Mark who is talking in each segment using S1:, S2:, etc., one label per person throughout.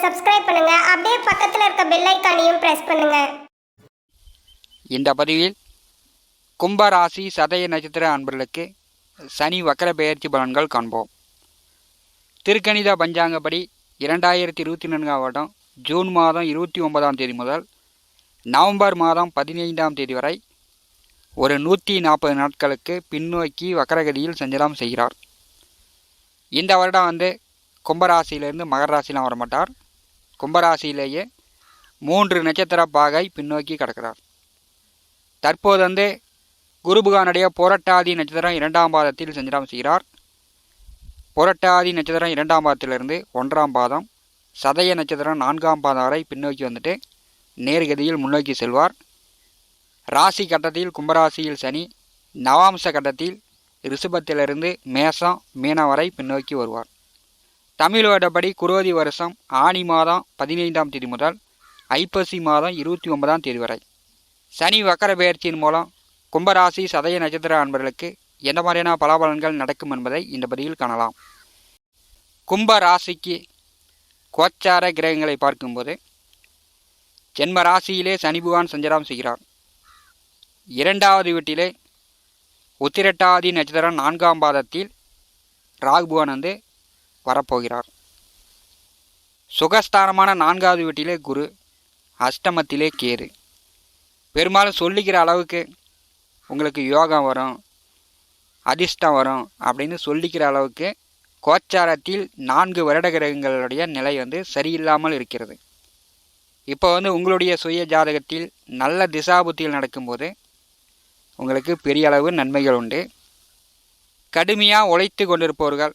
S1: Subscribe பண்ணுங்க. அப்படியே பக்கத்துல இருக்க பெல் ஐகானையும் பிரஸ் பண்ணுங்க.
S2: இந்த பதிவில் கும்பராசி சதய நட்சத்திர அன்பர்களுக்கு சனி வக்கர பெயர்ச்சி பலன்கள் காண்போம். திருக்கணித பஞ்சாங்கப்படி 2024 வருடம் ஜூன் மாதம் 29ஆம் தேதி முதல் நவம்பர் மாதம் 15ஆம் தேதி வரை ஒரு 140 நாட்களுக்கு பின்னோக்கி வக்கரகதியில் சஞ்சலம் செய்கிறார். இந்த வருடம் கும்பராசியிலிருந்து மகர ராசிலாம் வரமாட்டார். கும்பராசியிலேயே 3 நட்சத்திர பாகை பின்னோக்கி கிடக்கிறார். தற்போது குரு பகவானுடைய புரட்டாதி நட்சத்திரம் 2ஆம் பாதத்தில் சஞ்சலம் செய்கிறார். புரட்டாதி நட்சத்திரம் 2ஆம் பாதத்திலிருந்து 1ஆம் பாதம், சதய நட்சத்திரம் 4ஆம் பாதம் வரை பின்னோக்கி நேர்கதியில் முன்னோக்கி செல்வார். ராசி கட்டத்தில் கும்பராசியில் சனி, நவாம்ச கட்டத்தில் ரிஷபத்திலிருந்து மேசம் மீனம் வரை பின்னோக்கி வருவார். தமிழ் வருடப்படி குரோதி வருஷம் ஆனி மாதம் 15ஆம் தேதி முதல் ஐப்பசி மாதம் 29ஆம் தேதி வரை சனி வக்கர பெயர்ச்சியின் மூலம் கும்பராசி சதய நட்சத்திர அன்பர்களுக்கு எந்த மாதிரியான பலாபலன்கள் நடக்கும் என்பதை இந்த பதிவில் காணலாம். கும்ப ராசிக்கு கோச்சார கிரகங்களை பார்க்கும்போது ஜென்ம ராசியிலே சனி பகவான் சஞ்சாரம் செய்கிறார். 2வது வீட்டிலே உத்திரட்டாதி நட்சத்திரம் 4ஆம் பாதத்தில் ராகு பகவான் வரப்போகிறார். சுகஸ்தானமான 4வது வீட்டிலே குரு, அஷ்டமத்திலே கேது. பெரும்பாலும் சொல்லிக்கிற அளவுக்கு உங்களுக்கு யோகம் வரும், அதிர்ஷ்டம் வரும் அப்படின்னு சொல்லிக்கிற அளவுக்கு கோச்சாரத்தில் 4 வருட கிரகங்களுடைய நிலை சரியில்லாமல் இருக்கிறது. இப்போ உங்களுடைய சுய ஜாதகத்தில் நல்ல திசாபுத்திகள் நடக்கும்போது உங்களுக்கு பெரிய அளவு நன்மைகள் உண்டு. கடுமையாக உழைத்து கொண்டிருப்பவர்கள்,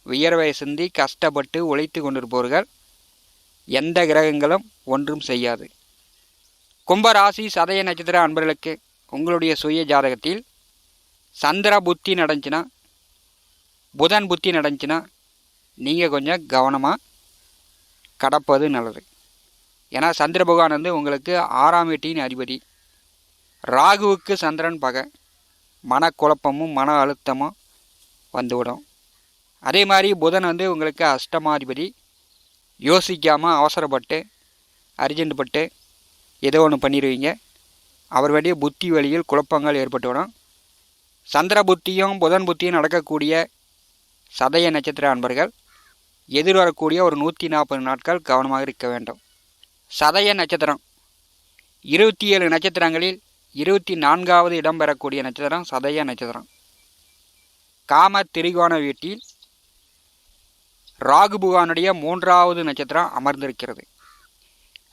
S2: வியர்வை சிந்தி கஷ்டப்பட்டு உழைத்து கொண்டிருப்பவர்கள் எந்த கிரகங்களும் ஒன்றும் செய்யாது. கும்பராசி சதய நட்சத்திர அன்பர்களுக்கு உங்களுடைய சுய ஜாதகத்தில் சந்திர புத்தி நடந்துச்சுன்னா, புதன் புத்தி நடந்துச்சுன்னா நீங்கள் கொஞ்சம் கவனமாக கடப்பது நல்லது. ஏன்னா சந்திர பகவான் உங்களுக்கு 6ஆம் வீட்டின் அதிபதி. ராகுவுக்கு சந்திரன் பகை, மனக்குழப்பமும் மன அழுத்தமும் வந்துவிடும். அதே மாதிரி புதன் உங்களுக்கு அஷ்டமாதிபதி. யோசிக்காமல் அவசரப்பட்டு அர்ஜென்ட் பட்டு ஏதோ ஒன்று பண்ணிடுவீங்க. அவர் வேண்டிய புத்தி வழியில் குழப்பங்கள் ஏற்பட்டுவிடும். சந்திர புத்தியும் புதன் புத்தியும் நடக்கக்கூடிய சதய நட்சத்திர அன்பர்கள் எதிர்வரக்கூடிய ஒரு 140 நாட்கள் கவனமாக இருக்க வேண்டும். சதய நட்சத்திரம் 27 நட்சத்திரங்களில் 24வது இடம் பெறக்கூடிய நட்சத்திரம் சதய நட்சத்திரம். காம திரிகோண வீட்டில் ராகு பகவானுடைய 3வது நட்சத்திரம் அமர்ந்திருக்கிறது.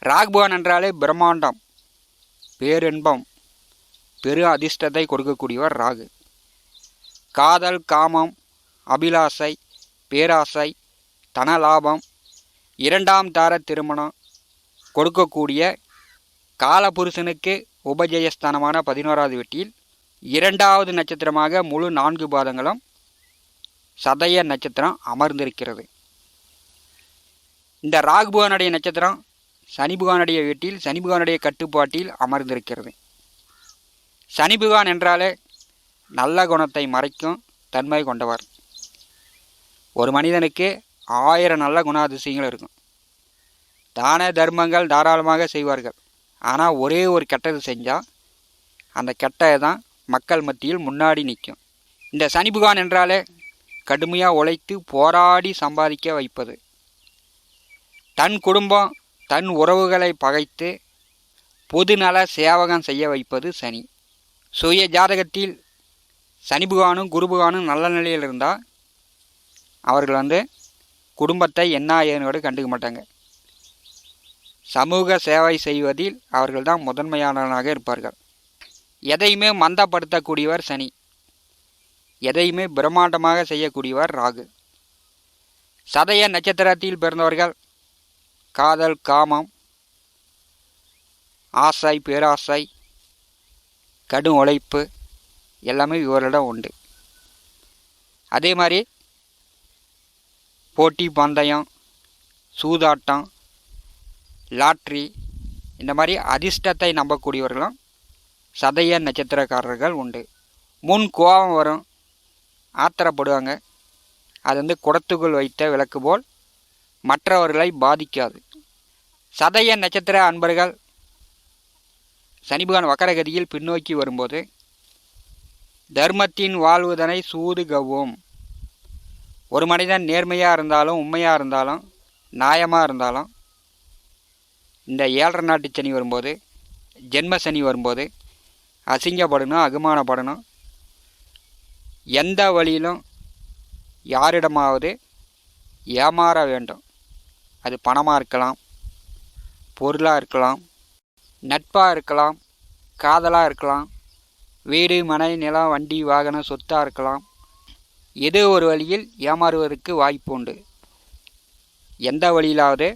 S2: ராகு பகவான் என்றாலே பிரம்மாண்டம், பேரின்பம், பெரு அதிர்ஷ்டத்தை கொடுக்கக்கூடியவர் ராகு. காதல், காமம், அபிலாசை, பேராசை, தனலாபம், 2ஆம் தார திருமணம் கொடுக்கக்கூடிய காலபுருஷனுக்கு உபஜயஸ்தானமான 11வது வீட்டில் 2வது நட்சத்திரமாக முழு 4 பாதங்களும் சதய நட்சத்திரம் அமர்ந்திருக்கிறது. இந்த ராகு பகவானுடைய நட்சத்திரம் சனி பகவானுடைய வீட்டில் சனி பகவானுடைய கட்டுப்பாட்டில் அமர்ந்திருக்கிறது. சனி பகவான் என்றாலே நல்ல குணத்தை மறைக்கும் தன்மை கொண்டவர். ஒரு மனிதனுக்கு 1000 நல்ல குணாதிசயங்கள் இருக்கும். தான தர்மங்கள் தாராளமாக செய்வார்கள். ஆனால் ஒரே ஒரு கெட்டது செஞ்சால் அந்த கெட்டதை தான் மக்கள் மத்தியில் முன்னாடி நிற்கும். இந்த சனி பகவான் என்றாலே கடுமையாக உழைத்து போராடி சம்பாதிக்க வைப்பது, தன் குடும்பம் தன் உறவுகளை பகைத்து பொதுநல சேவகம் செய்ய வைப்பது சனி. சுய ஜாதகத்தில் சனி பகவானும் குரு பகவானும் நல்ல நிலையில் இருந்தால் அவர்கள் குடும்பத்தை என்ன ஏனோடு கண்டுக்க மாட்டாங்க. சமூக சேவை செய்வதில் அவர்கள் தான் முதன்மையானவர்களாக இருப்பார்கள். எதையுமே மந்தப்படுத்தக்கூடியவர் சனி, எதையுமே பிரம்மாண்டமாக செய்யக்கூடியவர் ராகு. சதய நட்சத்திரத்தில் பிறந்தவர்கள் காதல், காமம், ஆசை, பேராசை, கடும் உழைப்பு எல்லாமே இவர்களிடம் உண்டு. அதே மாதிரி போட்டி பந்தயம், சூதாட்டம், லாட்ரி இந்த மாதிரி அதிர்ஷ்டத்தை நம்பக்கூடியவர்களும் சதய நட்சத்திரக்காரர்கள் உண்டு. முன் கோபம் வரும், ஆத்திரப்படுவாங்க. அது குடத்துக்குள் வைத்த விளக்கு போல் மற்றவர்களை பாதிக்காது. சதய நட்சத்திர அன்பர்கள் சனி பகவான் வக்கரகதியில் பின்னோக்கி வரும்போது தர்மத்தின் வாழ்வுதனை சூது கவ்வும். ஒரு மனிதன் நேர்மையாக இருந்தாலும் உண்மையாக இருந்தாலும் நியாயமாக இருந்தாலும் இந்த 7.5 நாட்டு சனி வரும்போது ஜென்ம சனி வரும்போது அசிங்கப்படணும், அகுமானப்படணும். எந்த வழியிலும் யாரிடமாவது ஏமாற வேண்டும். அது பணமாக இருக்கலாம், பொருளாக இருக்கலாம், நட்பாக இருக்கலாம், காதலாக இருக்கலாம், வீடு மனை நிலம் வண்டி வாகனம் சொத்தாக இருக்கலாம். ஏதோ ஒரு வழியில் ஏமாறுவதற்கு வாய்ப்பு உண்டு. எந்த வழியிலாவது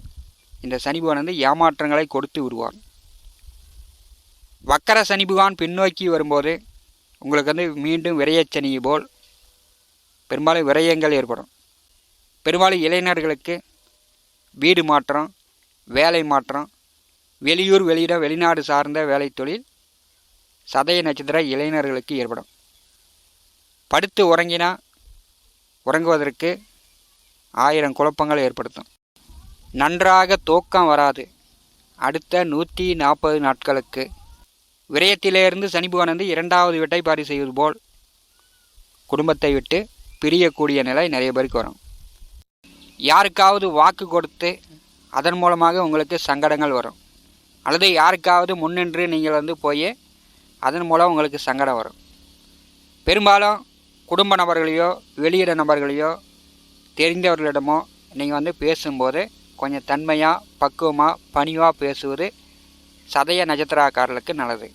S2: இந்த சனி பகவான் ஏமாற்றங்களை கொடுத்து விடுவார். வக்கர சனி பகவான் பின்னோக்கி வரும்போது உங்களுக்கு மீண்டும் விரயச்சனி போல் பெரும்பாலும் விரயங்கள் ஏற்படும். பெரும்பாலும் இளைஞர்களுக்கு வீடு மாற்றம், வேலை மாற்றம், வெளியூர் வெளியிடம் வெளிநாடு சார்ந்த வேலை தொழில் சதய நட்சத்திர இளைஞர்களுக்கு ஏற்படும். படுத்து உறங்குவதற்கு 1000 குழப்பங்கள் ஏற்படுத்தும். நன்றாக தூக்கம் வராது. அடுத்த 140 நாட்களுக்கு விரயத்திலிருந்து சனி பகவான் 2வது விட்டைப்பாரி செய்வது போல் குடும்பத்தை விட்டு பிரியக்கூடிய நிலை நிறைய பேருக்கு வரும். யாருக்காவது வாக்கு கொடுத்து அதன் மூலமாக உங்களுக்கு சங்கடங்கள் வரும். அல்லது யாருக்காவது முன்னின்று நீங்கள் போய் அதன் மூலம் உங்களுக்கு சங்கடம் வரும். பெரும்பாலும் குடும்ப நபர்களையோ வெளியிட நபர்களையோ தெரிந்தவர்களிடமோ நீங்கள் பேசும்போது கொஞ்சம் தன்மையாக பக்குவமாக பணிவாக பேசுவது சதய நட்சத்திரக்காரர்களுக்கு நல்லது.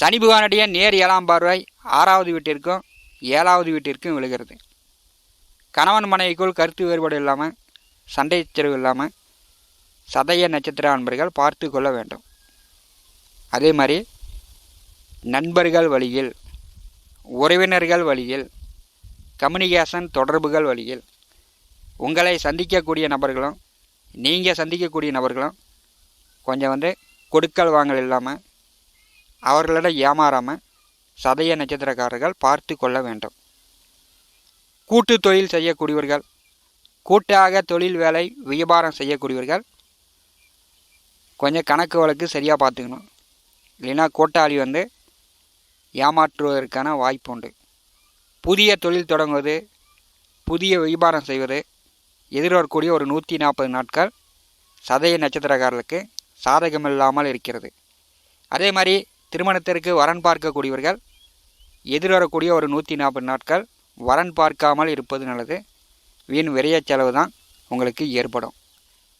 S2: சனி பகவானுடைய நேர் 7ஆம் பார்வை 6வது வீட்டிற்கும் 7வது வீட்டிற்கும் விழுகிறது. கணவன் மனைவிக்குள் கருத்து வேறுபாடு இல்லாமல், சண்டை சச்சரவு இல்லாமல் சதய நட்சத்திர அன்பர்கள் பார்த்து கொள்ள வேண்டும். அதே மாதிரி நண்பர்கள் வழியில், உறவினர்கள் வழியில், கம்யூனிகேஷன் தொடர்புகள் வழியில் உங்களை சந்திக்கக்கூடிய நபர்களும் நீங்கள் சந்திக்கக்கூடிய நபர்களும் கொஞ்சம் கொடுக்கல் வாங்கல் இல்லாமல் அவர்களிடம் ஏமாறாமல் சதய நட்சத்திரக்காரர்கள் பார்த்து கொள்ள வேண்டும். கூட்டு தொழில் செய்யக்கூடியவர்கள், கூட்டாக தொழில் வேலை வியாபாரம் செய்யக்கூடியவர்கள் கொஞ்சம் கணக்கு வழக்கு சரியாக பார்த்துக்கணும். இல்லைன்னா கூட்டாளி ஏமாற்றுவதற்கான வாய்ப்பு உண்டு. புதிய தொழில் தொடங்குவது, புதிய வியாபாரம் செய்வது எதிர்வரக்கூடிய ஒரு 140 நாட்கள் சதய நட்சத்திரக்காரர்களுக்கு சாதகமில்லாமல் இருக்கிறது. அதே மாதிரி திருமணத்திற்கு வரன் பார்க்கக்கூடியவர்கள் எதிர்வரக்கூடிய ஒரு 140 நாட்கள் வரன் பார்க்காமல் இருப்பது நல்லது. வீண் விரைய செலவு தான் உங்களுக்கு ஏற்படும்.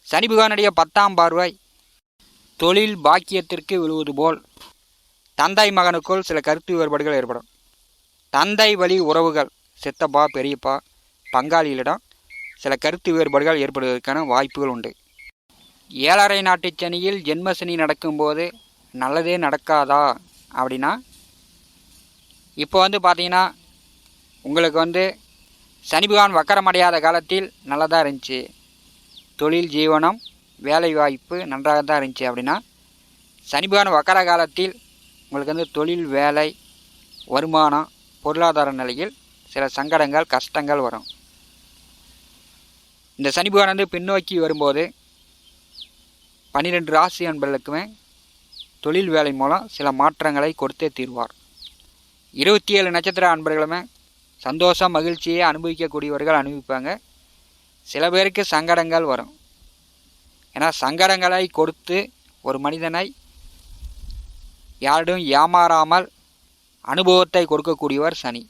S2: சனி பகவானுடைய 10ஆம் பார்வை தொழில் பாக்கியத்திற்கு விழுவது போல் தந்தை மகனுக்குள் சில கருத்து வேறுபாடுகள் ஏற்படும். தந்தை வழி உறவுகள், சித்தப்பா பெரியப்பா பங்காளிகளிடம் சில கருத்து வேறுபாடுகள் ஏற்படுவதற்கான வாய்ப்புகள் உண்டு. 7.5 நாட்டு சனியில் ஜென்ம சனி நடக்கும்போது நல்லதே நடக்காதா அப்படின்னா, இப்போ பார்த்தீங்கன்னா உங்களுக்கு சனி பகவான் வக்கரமடையாத காலத்தில் நல்லதாக இருந்துச்சு, தொழில் ஜீவனம் வேலை வாய்ப்பு நன்றாக தான் இருந்துச்சு. அப்படின்னா சனி பகவான் வக்கர காலத்தில் உங்களுக்கு தொழில் வேலை வருமானம் பொருளாதார நிலையில் சில சங்கடங்கள் கஷ்டங்கள் வரும். இந்த சனி பகவான் பின்னோக்கி வரும்போது 12 ராசி அன்பர்களுக்குமே தொழில் வேலை மூலம் சில மாற்றங்களை கொடுத்தே தீர்வார். 27 நட்சத்திர அன்பர்களுமே சந்தோஷம் மகிழ்ச்சியை அனுபவிக்கக்கூடியவர்கள் அனுபவிப்பாங்க. சில பேருக்கு சங்கடங்கள் வரும். ஏன்னா சங்கடங்களை கொடுத்து ஒரு மனிதனை யாரிடம் ஏமாறாமல் அனுபவத்தை கொடுக்கக்கூடியவர் சனி.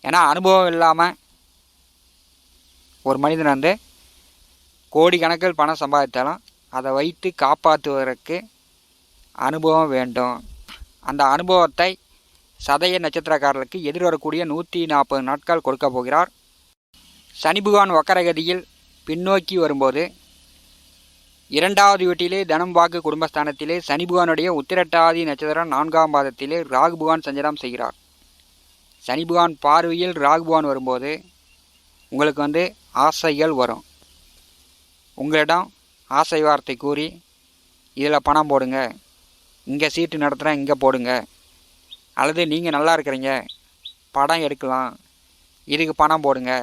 S2: ஏன்னா அனுபவம் இல்லாமல் ஒரு மனிதன் கோடிக்கணக்கில் பணம் சம்பாதித்தாலும் அதை வைத்து காப்பாற்றுவதற்கு அனுபவம் வேண்டும். அந்த அனுபவத்தை சதய நட்சத்திரக்காரர்களுக்கு எதிர்வரக்கூடிய 140 நாட்கள் கொடுக்க போகிறார். சனி பகவான் வக்கரகதியில் பின்னோக்கி வரும்போது 2வது வீட்டிலே தனம் வாக்கு குடும்பஸ்தானத்திலே சனி பகவானுடைய உத்திரட்டாதி நட்சத்திரம் 4ஆம் பாதத்திலே ராகு பகவான் சஞ்சாரம் செய்கிறார். சனி பகவான் பார்வையில் ராகு பகவான் வரும்போது உங்களுக்கு ஆசைகள் வரும். உங்களிடம் ஆசை வார்த்தை கூறி இதில் பணம் போடுங்க, இங்கே சீட்டு நடத்துகிறேன் இங்கே போடுங்க, அல்லது நீங்கள் நல்லா இருக்கிறீங்க படம் எடுக்கலாம் இதுக்கு பணம் போடுங்க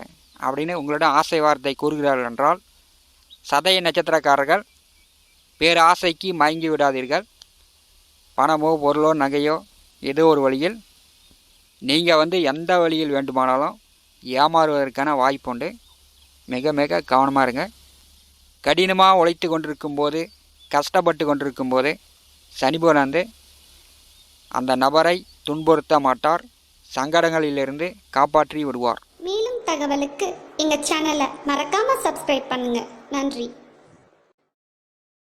S2: அப்படின்னு உங்களிடம் ஆசை வார்த்தை கூறுகிறார்கள் என்றால் சதய நட்சத்திரக்காரர்கள் பேராசைக்கு மயங்கி விடாதீர்கள். பணமோ பொருளோ நகையோ ஏதோ ஒரு வழியில் நீங்கள் எந்த வழியில் வேண்டுமானாலும் ஏமாறுவதற்கான வாய்ப்புண்டு. மிக மிக கவனமாக இருங்க. கடினமாக உழைத்து கொண்டிருக்கும் போது, கஷ்டப்பட்டு கொண்டிருக்கும் போது சனிபகவான் அந்த நபரை துன்புறுத்த மாட்டார், சங்கடங்களிலிருந்து காப்பாற்றி விடுவார்.
S1: மேலும் தகவலுக்கு எங்கள் சேனலை மறக்காமல் சப்ஸ்கிரைப் பண்ணுங்கள். நன்றி.